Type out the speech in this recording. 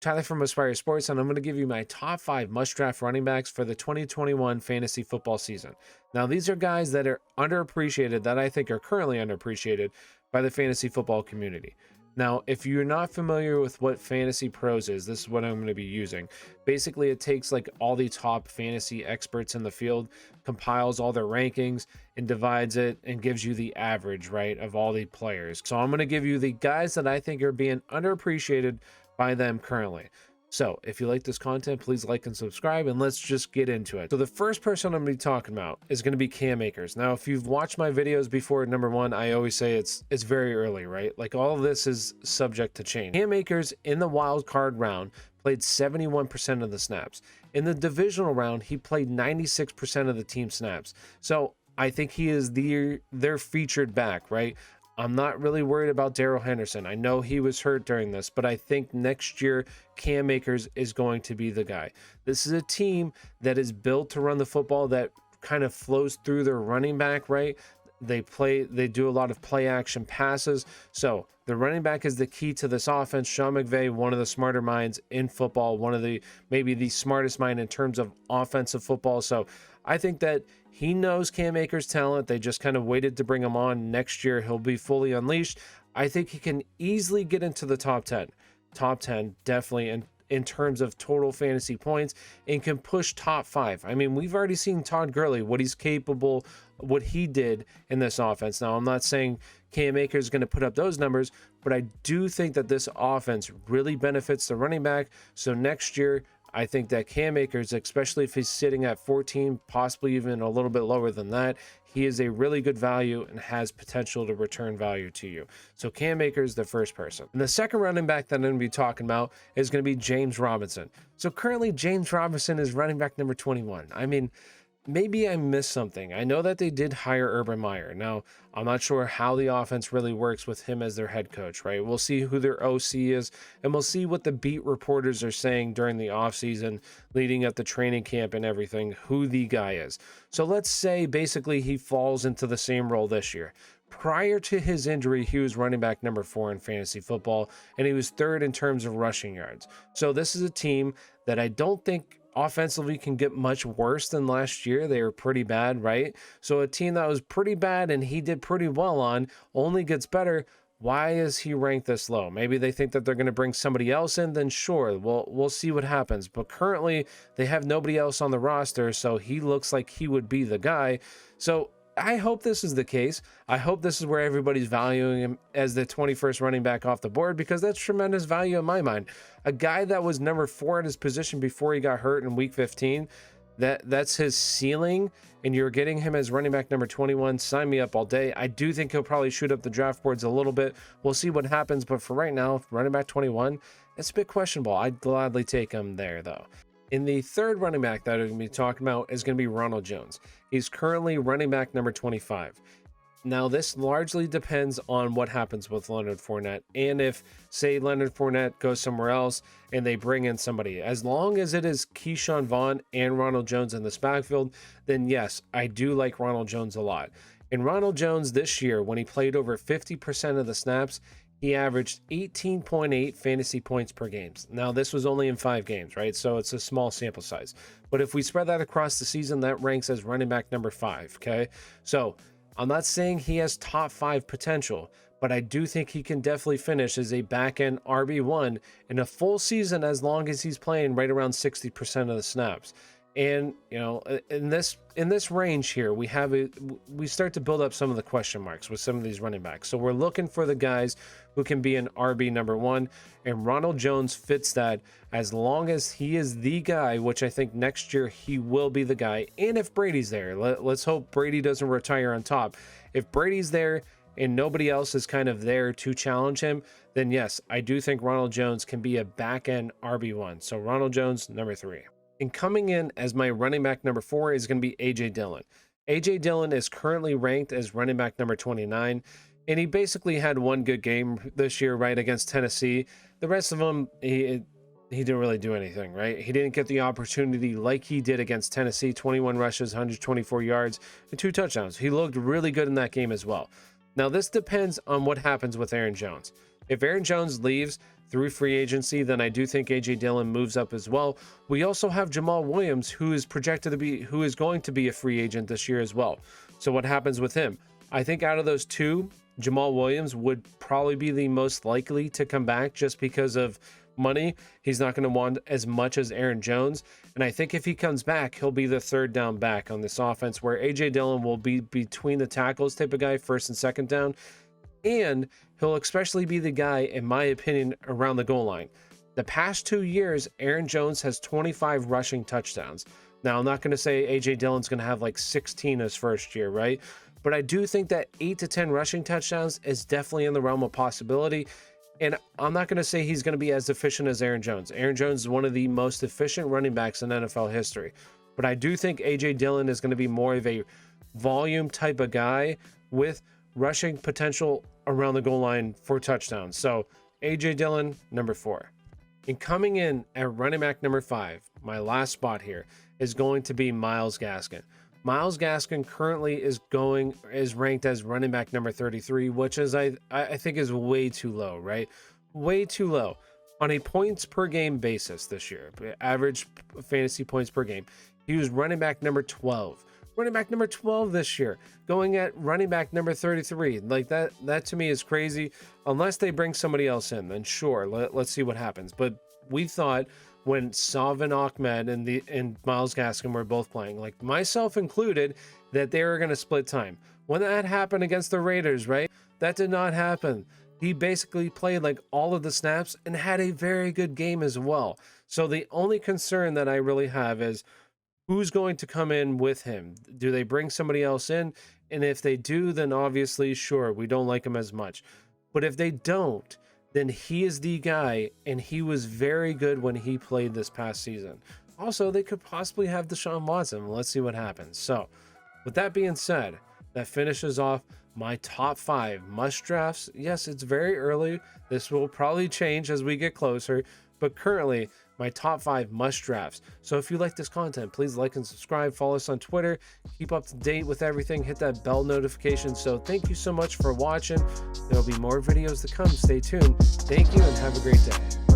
Tyler from Aspire Sports, and I'm going to give you my top 5 must draft running backs for the 2021 fantasy football season. Now, these are guys that are underappreciated, that I think are currently underappreciated by the fantasy football community. Now, if you're not familiar with what Fantasy Pros is, this is what I'm going to be using. Basically, it takes like all the top fantasy experts in the field, compiles all their rankings, and divides it and gives you the average, right, of all the players. So I'm going to give you the guys that I think are being underappreciated by them currently. So if you like this content, please like and subscribe, and let's just get into it. So the first person I'm going to be talking about is going to be Cam Akers. Now, if you've watched my videos before, number one, I always say it's very early, right? Like all of this is subject to change. Cam Akers in the wild card round played 71% of the snaps. In the divisional round, he played 96% of the team snaps. So I think he is their featured back, right? I'm not really worried about Darrell Henderson. I know he was hurt during this, but I think next year Cam Akers is going to be the guy. This is a team that is built to run the football, that kind of flows through their running back, right? They do a lot of play action passes. So the running back is the key to this offense. Sean McVay, one of the smarter minds in football, maybe the smartest mind in terms of offensive football. So I think that he knows Cam Akers' talent. They just kind of waited to bring him on. Next year, he'll be fully unleashed. I think he can easily get into the top 10. Top 10, definitely, in terms of total fantasy points, and can push top 5. I mean, we've already seen Todd Gurley, what he's capable, what he did in this offense. Now, I'm not saying Cam Akers is going to put up those numbers, but I do think that this offense really benefits the running back. So next year, I think that Cam Akers, especially if he's sitting at 14, possibly even a little bit lower than that, he is a really good value and has potential to return value to you. So Cam Akers, the first person. And the second running back that I'm going to be talking about is going to be James Robinson. So currently, James Robinson is running back number 21. I mean, maybe I missed something. I know that they did hire Urban Meyer. Now, I'm not sure how the offense really works with him as their head coach, right? We'll see who their OC is, and we'll see what the beat reporters are saying during the offseason, leading up to training camp and everything, who the guy is. So let's say basically he falls into the same role this year. Prior to his injury, he was running back number 4 in fantasy football, and he was 3rd in terms of rushing yards. So this is a team that I don't think offensively can get much worse than last year. They were pretty bad, right? So a team that was pretty bad and he did pretty well on only gets better. Why is he ranked this low? Maybe they think that they're going to bring somebody else in, then sure, we'll see what happens. But currently they have nobody else on the roster, so he looks like he would be the guy. So I hope this is the case. I hope this is where everybody's valuing him as the 21st running back off the board, because that's tremendous value in my mind. A guy that was number 4 in his position before he got hurt in week 15, that's his ceiling, and you're getting him as running back number 21. Sign me up all day. I do think he'll probably shoot up the draft boards a little bit. We'll see what happens, but for right now, running back 21, it's a bit questionable. I'd gladly take him there, though. In the third running back that I'm going to be talking about is going to be Ronald Jones. He's currently running back number 25. Now, this largely depends on what happens with Leonard Fournette, and if, say, Leonard Fournette goes somewhere else and they bring in somebody. As long as it is Keyshawn Vaughn and Ronald Jones in this backfield, then yes, I do like Ronald Jones a lot. And Ronald Jones this year, when he played over 50% of the snaps, he averaged 18.8 fantasy points per game. Now, this was only in 5 games, right? So it's a small sample size. But if we spread that across the season, that ranks as running back number 5, okay? So I'm not saying he has top 5 potential, but I do think he can definitely finish as a back-end RB1 in a full season, as long as he's playing right around 60% of the snaps. And, you know, in this range here, we start to build up some of the question marks with some of these running backs. So we're looking for the guys who can be an RB number 1, and Ronald Jones fits that, as long as he is the guy, which I think next year he will be the guy. And if Brady's there, let's hope Brady doesn't retire on top. If Brady's there and nobody else is kind of there to challenge him, then yes, I do think Ronald Jones can be a back-end RB1. So Ronald Jones, number 3. And coming in as my running back number 4 is going to be A.J. Dillon. A.J. Dillon is currently ranked as running back number 29, and he basically had one good game this year, right, against Tennessee. The rest of them, he didn't really do anything, right? He didn't get the opportunity like he did against Tennessee. 21 rushes, 124 yards, and 2 touchdowns. He looked really good in that game as well. Now, this depends on what happens with Aaron Jones. If Aaron Jones leaves through free agency, then I do think AJ Dillon moves up as well. We also have Jamal Williams, who is going to be a free agent this year as well. So what happens with him? I think out of those two, Jamal Williams would probably be the most likely to come back just because of money. He's not going to want as much as Aaron Jones. And I think if he comes back, he'll be the third down back on this offense, where AJ Dillon will be between the tackles type of guy, first and second down. And he'll especially be the guy, in my opinion, around the goal line. The past 2 years, Aaron Jones has 25 rushing touchdowns. Now, I'm not going to say AJ Dillon's going to have like 16 his first year, right? But I do think that 8 to 10 rushing touchdowns is definitely in the realm of possibility. And I'm not going to say he's going to be as efficient as Aaron Jones. Aaron Jones is one of the most efficient running backs in NFL history. But I do think AJ Dillon is going to be more of a volume type of guy with rushing potential around the goal line for touchdowns. So AJ Dillon, number 4. And coming in at running back number 5, my last spot here, is going to be Myles Gaskin. Myles Gaskin currently is ranked as running back number 33, which is I think is way too low, right? Way too low. On a points per game basis this year, average fantasy points per game, he was running back number 12. Running back number 12 this year, going at running back number 33. Like that to me is crazy. Unless they bring somebody else in, then sure, let's see what happens. But we thought when Salvin Ahmed and Myles Gaskin were both playing, like myself included, that they were going to split time. When that happened against the Raiders, right? That did not happen. He basically played like all of the snaps and had a very good game as well. So the only concern that I really have is who's going to come in with him? Do they bring somebody else in? And if they do, then obviously, sure, we don't like him as much. But if they don't, then he is the guy, and he was very good when he played this past season. Also, they could possibly have Deshaun Watson. Let's see what happens. So, with that being said, that finishes off my top 5 must drafts. Yes, it's very early. This will probably change as we get closer, but currently, my top 5 must drafts. So if you like this content, please like and subscribe. Follow us on Twitter. Keep up to date with everything. Hit that bell notification. So thank you so much for watching. There'll be more videos to come. Stay tuned. Thank you and have a great day.